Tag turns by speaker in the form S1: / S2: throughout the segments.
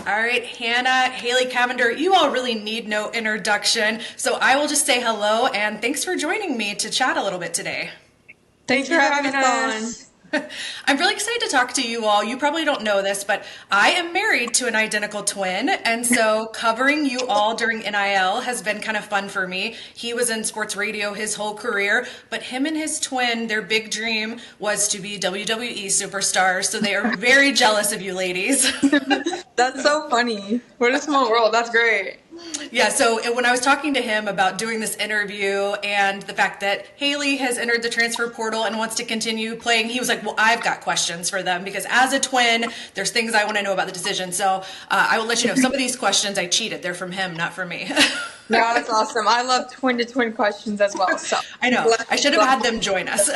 S1: All right, Hannah, Haley, Cavinder, you all really need no introduction, so I will just say hello and thanks for joining me to chat a little bit today.
S2: Thanks for having us on.
S1: I'm really excited to talk to you all. You probably don't know this, but I am married to an identical twin, and so covering you all during NIL has been kind of fun for me. He was in sports radio his whole career, but him and his twin, their big dream was to be WWE superstars, so they are very jealous of you ladies.
S2: That's so funny. What a small world. That's great.
S1: Yeah, so when I was talking to him about doing this interview and the fact that Haley has entered the transfer portal and wants to continue playing, he was like, well, I've got questions for them because as a twin, there's things I want to know about the decision. So I will let you know some of these questions I cheated. They're from him, not from me.
S2: No, that's awesome. I love twin-to-twin questions as well. So
S1: I know. I should have had them join us.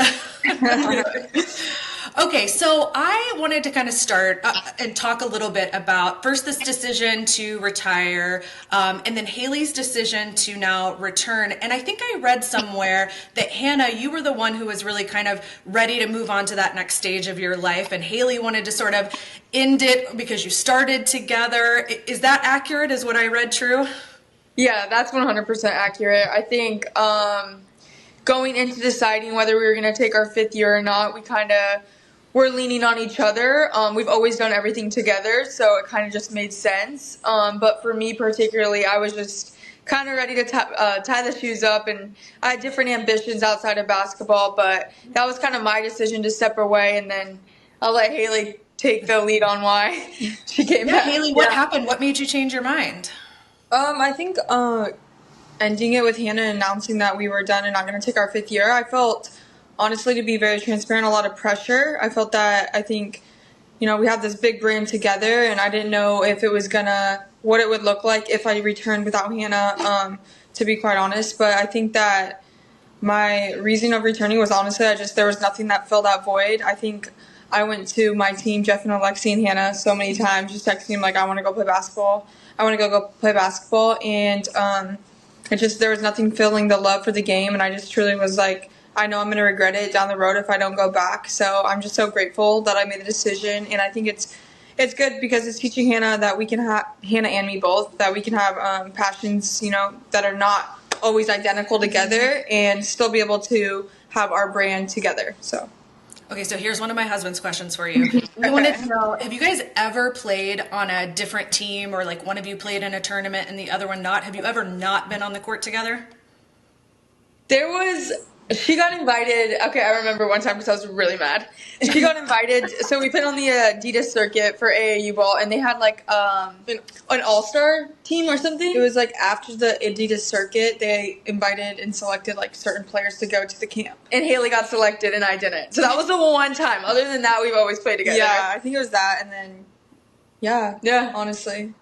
S1: Okay, so I wanted to kind of start and talk a little bit about first this decision to retire and then Haley's decision to now return. And I think I read somewhere that Hannah, you were the one who was really kind of ready to move on to that next stage of your life. And Haley wanted to sort of end it because you started together. Is that accurate? Is what I read true?
S2: Yeah, that's 100% accurate. I think going into deciding whether we were going to take our 5th year or not, we're leaning on each other. We've always done everything together, so it kind of just made sense. But for me particularly, I was just kind of ready to tie the shoes up, and I had different ambitions outside of basketball, but that was kind of my decision to step away, and then I'll let Haley take the lead on why she came back.
S1: Haley, what happened? What made you change your mind?
S2: I think ending it with Hanna announcing that we were done and not going to take our 5th year, I felt, honestly, to be very transparent, a lot of pressure. I felt that we have this big brand together, and I didn't know if it was what it would look like if I returned without Hanna, to be quite honest. But I think that my reason of returning was honestly, there was nothing that filled that void. I think I went to my team, Jeff and Alexi and Hanna, so many times, just texting them like, I want to go play basketball. I want to go play basketball. And there was nothing filling the love for the game, and I just truly was like, I know I'm going to regret it down the road if I don't go back. So I'm just so grateful that I made the decision. And I think it's good because it's teaching Hanna that we can have, Hanna and me both, that we can have passions, that are not always identical together and still be able to have our brand together. So.
S1: Okay, so here's one of my husband's questions for you. We wanted to know, have you guys ever played on a different team, or like one of you played in a tournament and the other one not? Have you ever not been on the court together?
S2: She got invited. Okay, I remember one time because I was really mad. She got invited. So we played on the Adidas circuit for AAU ball, and they had like an all-star team or something. It was like after the Adidas circuit, they invited and selected like certain players to go to the camp. And Haley got selected, and I didn't. So that was the one time. Other than that, we've always played together. Yeah, I think it was that, and then yeah, honestly.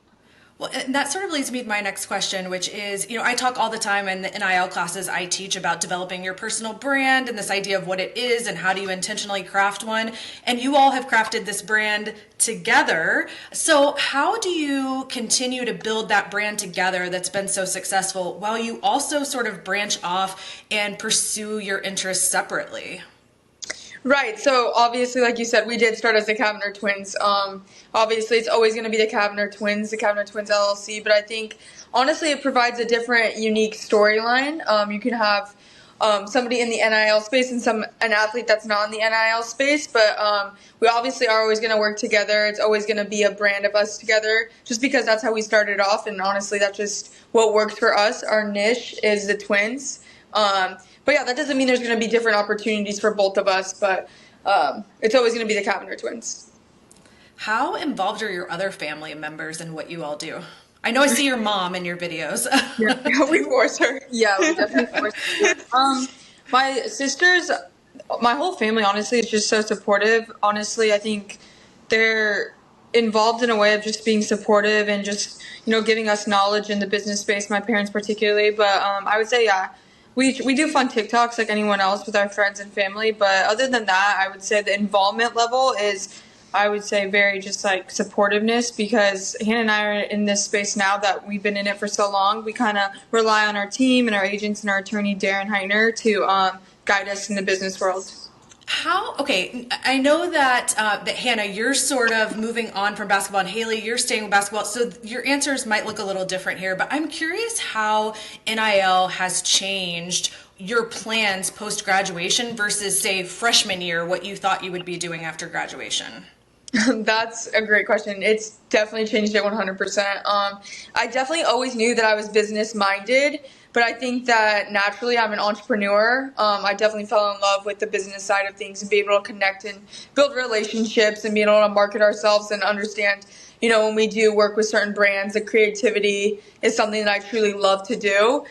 S1: Well, and that sort of leads me to my next question, which is, I talk all the time in the NIL classes I teach about developing your personal brand and this idea of what it is and how do you intentionally craft one. And you all have crafted this brand together. So how do you continue to build that brand together that's been so successful while you also sort of branch off and pursue your interests separately?
S2: Right. So obviously, like you said, we did start as the Cavinder Twins. Obviously, it's always going to be the Cavinder Twins LLC. But I think, honestly, it provides a different, unique storyline. You can have somebody in the NIL space and an athlete that's not in the NIL space. But we obviously are always going to work together. It's always going to be a brand of us together, just because that's how we started off. And honestly, that's just what works for us. Our niche is the Twins. But yeah, that doesn't mean there's going to be different opportunities for both of us, but it's always going to be the Cavinder Twins.
S1: How involved are your other family members in what you all do? I know I see your mom in your videos.
S2: Yeah, we force her. Yeah, we definitely force her. My sisters, my whole family, honestly, is just so supportive. Honestly, I think they're involved in a way of just being supportive and just, giving us knowledge in the business space, my parents particularly. But I would say, yeah, we do fun TikToks like anyone else with our friends and family. But other than that, I would say the involvement level is, I would say, very just like supportiveness, because Hanna and I are in this space now that we've been in it for so long. We kind of rely on our team and our agents and our attorney, Darren Heitner, to guide us in the business world.
S1: Okay, I know that that Hannah, you're sort of moving on from basketball, and Haley, you're staying with basketball. So your answers might look a little different here, but I'm curious how NIL has changed your plans post graduation versus, say, freshman year, what you thought you would be doing after graduation.
S2: That's a great question. It's definitely changed it 100%. I definitely always knew that I was business minded, but I think that naturally I'm an entrepreneur. I definitely fell in love with the business side of things and be able to connect and build relationships and being able to market ourselves and understand, when we do work with certain brands, the creativity is something that I truly love to do.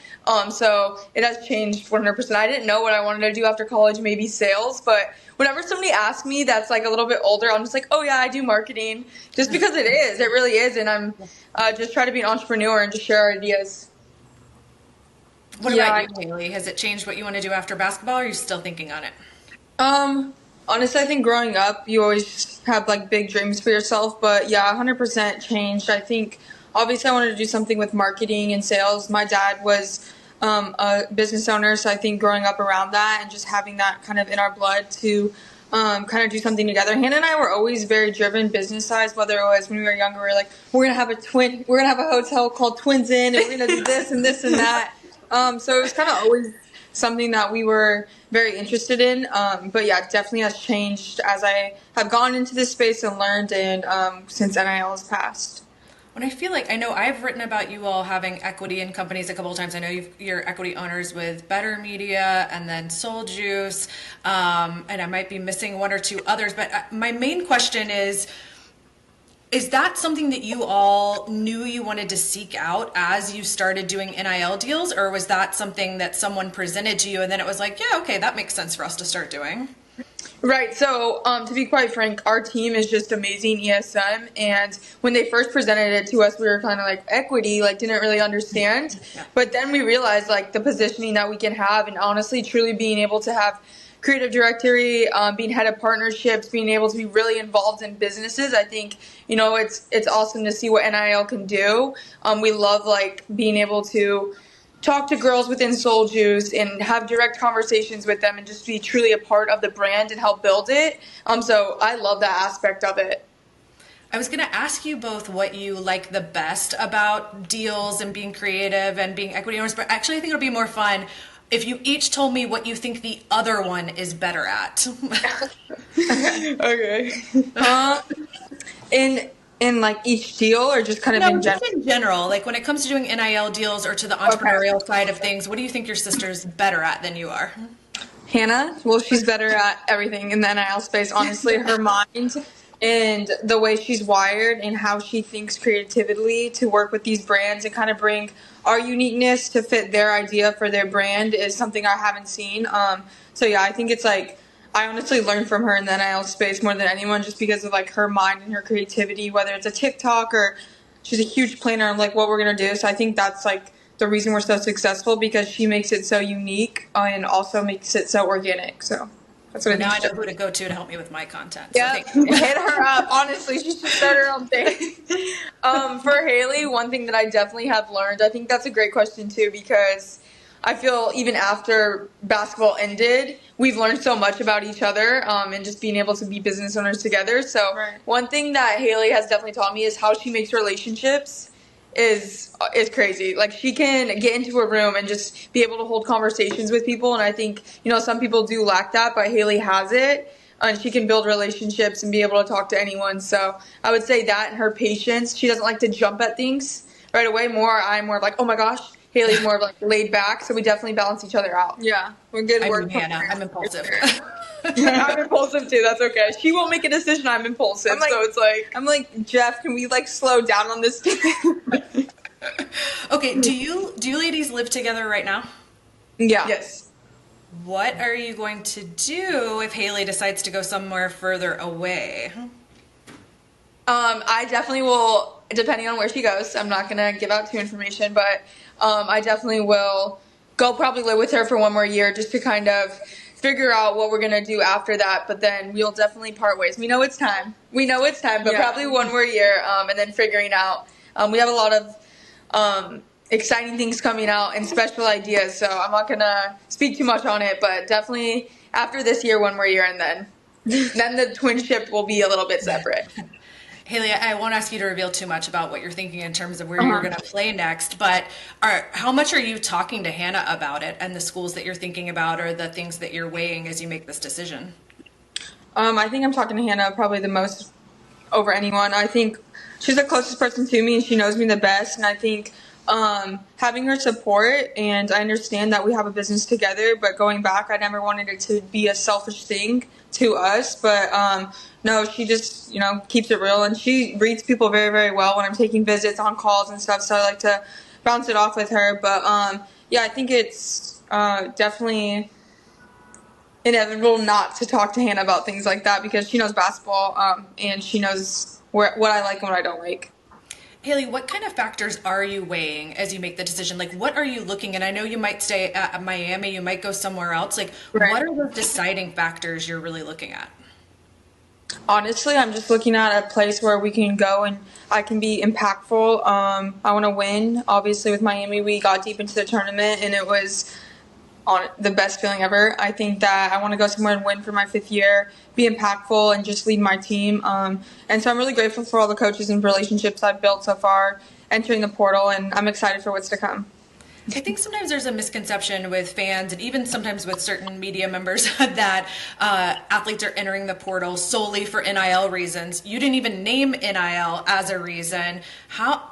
S2: So it has changed 100%. I didn't know what I wanted to do after college, maybe sales, but whenever somebody asks me that's like a little bit older, I'm just like, oh yeah, I do marketing, just because it really is. And I'm just trying to be an entrepreneur and just share ideas.
S1: What about you, Haley? Has it changed what you want to do after basketball, or are you still thinking on it?
S2: Honestly, I think growing up, you always have like big dreams for yourself, but yeah, 100% changed. I think obviously I wanted to do something with marketing and sales. My dad was a business owner, so I think growing up around that and just having that kind of in our blood to kind of do something together. Hannah and I were always very driven business size, whether it was when we were younger, we were like, we're going to have we're going to have a hotel called Twins Inn, and we're going to do this and this and that. So it was kind of always something that we were very interested in. But yeah, definitely has changed as I have gone into this space and learned, and since NIL has passed.
S1: When I feel like I know I've written about you all having equity in companies a couple of times. I know you're equity owners with Better Media and then Soul Juice, and I might be missing one or two others. But my main question is that something that you all knew you wanted to seek out as you started doing NIL deals, or was that something that someone presented to you and then it was like, yeah, okay, that makes sense for us to start doing?
S2: Right. So, to be quite frank, our team is just amazing, ESM. And when they first presented it to us, we were kind of like equity, like didn't really understand.
S1: Yeah.
S2: But then we realized like the positioning that we can have, and honestly, truly being able to have creative directory, being head of partnerships, being able to be really involved in businesses. I think, it's awesome to see what NIL can do. We love like being able to talk to girls within Soul Juice and have direct conversations with them and just be truly a part of the brand and help build it. So I love that aspect of it.
S1: I was going to ask you both what you like the best about deals and being creative and being equity owners, but actually I think it'll be more fun if you each told me what you think the other one is better at.
S2: Okay. In like each deal, or just kind of in general?
S1: Just in general, like when it comes to doing NIL deals or to the entrepreneurial side of things, what do you think your sister's better at than you are?
S2: Hannah, well, she's better at everything in the NIL space. Honestly, her mind and the way she's wired and how she thinks creatively to work with these brands and kind of bring our uniqueness to fit their idea for their brand is something I haven't seen. So yeah, I think it's like, I honestly learned from her in the NIL space more than anyone, just because of like her mind and her creativity, whether it's a TikTok or she's a huge planner of like what we're going to do. So I think that's like the reason we're so successful, because she makes it so unique and also makes it so organic. So that's what
S1: Now I know who to go to help me with my content.
S2: Yeah, so hit her up. Honestly, she should start her own thing. For Haley, one thing that I definitely have learned, I think that's a great question too, because I feel even after basketball ended, we've learned so much about each other and just being able to be business owners together. So One thing that Haley has definitely taught me is how she makes relationships is crazy. Like, she can get into a room and just be able to hold conversations with people. And I think, some people do lack that, but Haley has it. And she can build relationships and be able to talk to anyone. So I would say that, and her patience. She doesn't like to jump at things right away. I'm more like, oh my gosh. Haley's more of like laid back, so we definitely balance each other out. Yeah, we're good work.
S1: Hannah, I'm impulsive.
S2: I'm impulsive too. That's okay. She won't make a decision. I'm impulsive, so it's like I'm like, Jeff, can we like slow down on this?
S1: Okay, do you ladies live together right now?
S2: Yeah. Yes.
S1: What are you going to do if Haley decides to go somewhere further away?
S2: I definitely will, depending on where she goes. I'm not gonna give out too information, but I definitely will go probably live with her for one more year just to kind of figure out what we're gonna do after that. But then we'll definitely part ways. We know it's time, but probably one more year, and then figuring out. We have a lot of exciting things coming out and special ideas, so I'm not gonna speak too much on it, but definitely after this year, one more year, and then the twinship will be a little bit separate.
S1: Haley, I won't ask you to reveal too much about what you're thinking in terms of where you're going to play next, but how much are you talking to Hanna about it and the schools that you're thinking about or the things that you're weighing as you make this decision?
S2: I think I'm talking to Hanna probably the most over anyone. I think she's the closest person to me and she knows me the best. And I think having her support, and I understand that we have a business together, but going back, I never wanted it to be a selfish thing to us. But no, she just, keeps it real, and she reads people very, very well when I'm taking visits on calls and stuff. So I like to bounce it off with her. But yeah, I think it's definitely inevitable not to talk to Hanna about things like that because she knows basketball and she knows what I like and what I don't like.
S1: Haley, what kind of factors are you weighing as you make the decision? Like, what are you looking at? I know you might stay at Miami, you might go somewhere else. Like,
S2: Right.
S1: What are the deciding factors you're really looking at?
S2: Honestly, I'm just looking at a place where we can go and I can be impactful. I want to win. Obviously, with Miami, we got deep into the tournament and it was the best feeling ever. I think that I want to go somewhere and win for my 5th year, be impactful, and just lead my team. And so I'm really grateful for all the coaches and relationships I've built so far entering the portal, and I'm excited for what's to come.
S1: I think sometimes there's a misconception with fans and even sometimes with certain media members that athletes are entering the portal solely for NIL reasons. You didn't even name NIL as a reason.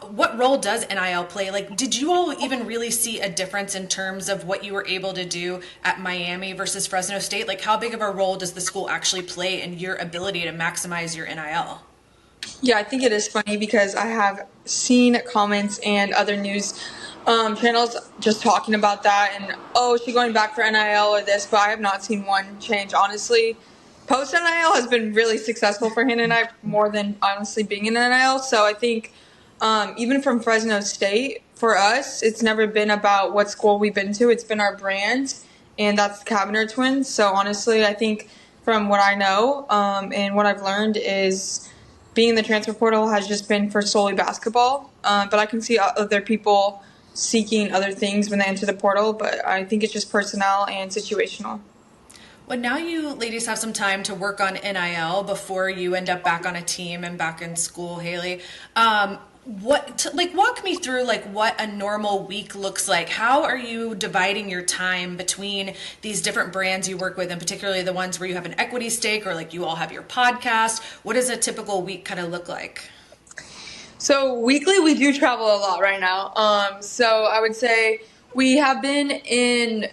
S1: What role does NIL play? Like, did you all even really see a difference in terms of what you were able to do at Miami versus Fresno State? Like, how big of a role does the school actually play in your ability to maximize your NIL?
S2: Yeah, I think it is funny because I have seen comments and other news channels just talking about that and, oh, is she going back for NIL or this, but I have not seen one change, honestly. Post NIL has been really successful for Hanna and I more than honestly being in NIL, so I think even from Fresno State, for us, it's never been about what school we've been to, it's been our brand, and that's Cavinder Twins, so honestly, I think from what I know and what I've learned is being in the transfer portal has just been for solely basketball, but I can see other people seeking other things when they enter the portal, but I think it's just personnel and situational.
S1: Well, now you ladies have some time to work on NIL before you end up back on a team and back in school, Haley. Walk me through what a normal week looks like. How are you dividing your time between these different brands you work with, and particularly the ones where you have an equity stake or like you all have your podcast? What does a typical week kind of look like?
S2: So weekly, we do travel a lot right now. So I would say we've been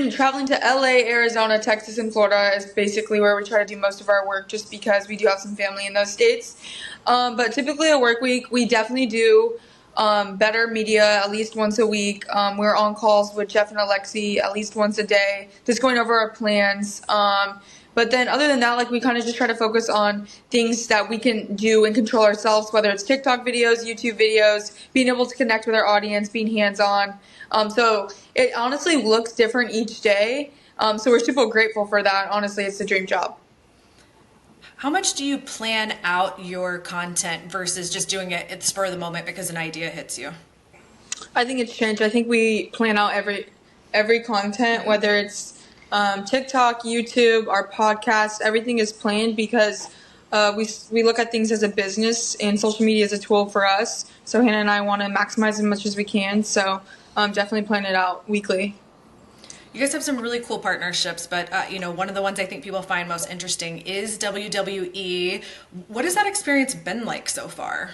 S2: traveling to LA, Arizona, Texas, and Florida is basically where we try to do most of our work just because we do have some family in those states. But typically a work week, we definitely do better media at least once a week. We're on calls with Jeff and Alexi at least once a day, just going over our plans. But then other than that, we kind of just try to focus on things that we can do and control ourselves, whether it's TikTok videos, YouTube videos, being able to connect with our audience, being hands-on. So it honestly looks different each day. So we're super grateful for that. Honestly, it's a dream job.
S1: How much do you plan out your content versus just doing it at the spur of the moment because an idea hits you?
S2: I think it's changed. I think we plan out every content, whether it's TikTok, YouTube, our podcast, everything is planned because we look at things as a business and social media is a tool for us. So Hanna and I want to maximize as much as we can. So definitely plan it out weekly.
S1: You guys have some really cool partnerships, but one of the ones I think people find most interesting is WWE. What has that experience been like so far?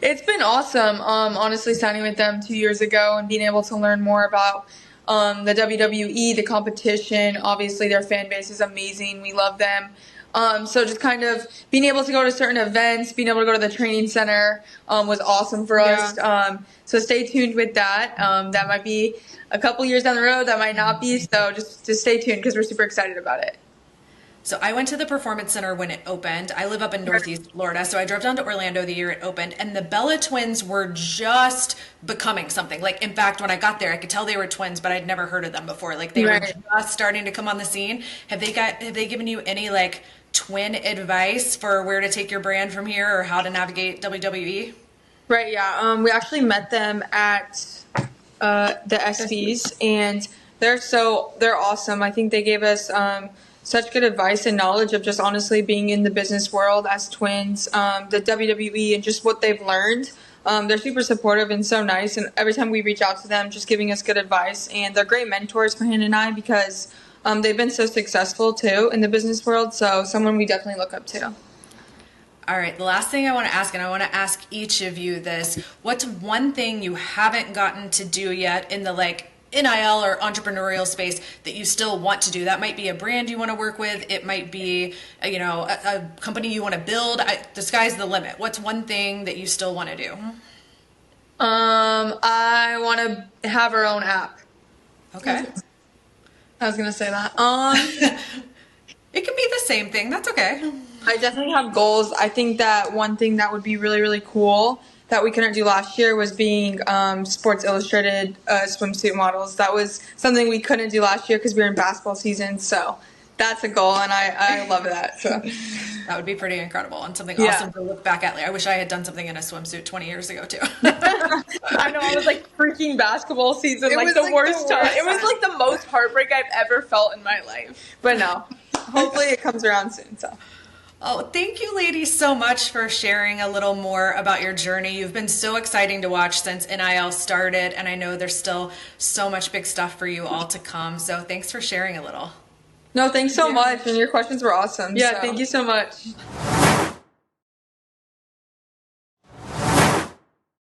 S2: It's been awesome. Honestly, signing with them 2 years ago and being able to learn more about the WWE, the competition. Obviously, their fan base is amazing. We love them. So just kind of being able to go to certain events, being able to go to the training center was awesome for us. So stay tuned with that. That might be a couple years down the road. That might not be. So just stay tuned because we're super excited about it.
S1: So I went to the Performance Center when it opened. I live up in Northeast Florida, so I drove down to Orlando the year it opened, and the Bella twins were just becoming something. In fact, when I got there, I could tell they were twins, but I'd never heard of them before. They were just starting to come on the scene. Have they given you any twin advice for where to take your brand from here or how to navigate WWE?
S2: Right, yeah. We actually met them at the SBs, and They're awesome. I think they gave us such good advice and knowledge of just honestly being in the business world as twins, the WWE, and just what they've learned. They're super supportive and so nice. And every time we reach out to them, just giving us good advice. And they're great mentors for Hannah and I because they've been so successful too in the business world. So someone we definitely look up to.
S1: All right, the last thing I want to ask, and I want to ask each of you this: what's one thing you haven't gotten to do yet in the NIL or entrepreneurial space that you still want to do? That might be a brand you want to work with. It might be, a company you want to build. The sky's the limit. What's one thing that you still want to do?
S2: I want to have our own app.
S1: Okay.
S2: I was gonna say that.
S1: It could be the same thing. That's okay.
S2: I definitely have goals. I think that one thing that would be really, really cool that we couldn't do last year was being Sports Illustrated swimsuit models. That was something we couldn't do last year because we were in basketball season. So that's a goal, and I love that. So
S1: that would be pretty incredible and something awesome to look back at. I wish I had done something in a swimsuit 20 years ago too.
S2: I know, I was freaking basketball season, the worst time. It was the most heartbreak I've ever felt in my life. But no, hopefully it comes around soon. So.
S1: Oh, thank you, ladies, so much for sharing a little more about your journey. You've been so exciting to watch since NIL started, and I know there's still so much big stuff for you all to come. So thanks for sharing a little.
S2: No, thanks so much, and your questions were awesome. Yeah, so. Thank you so much.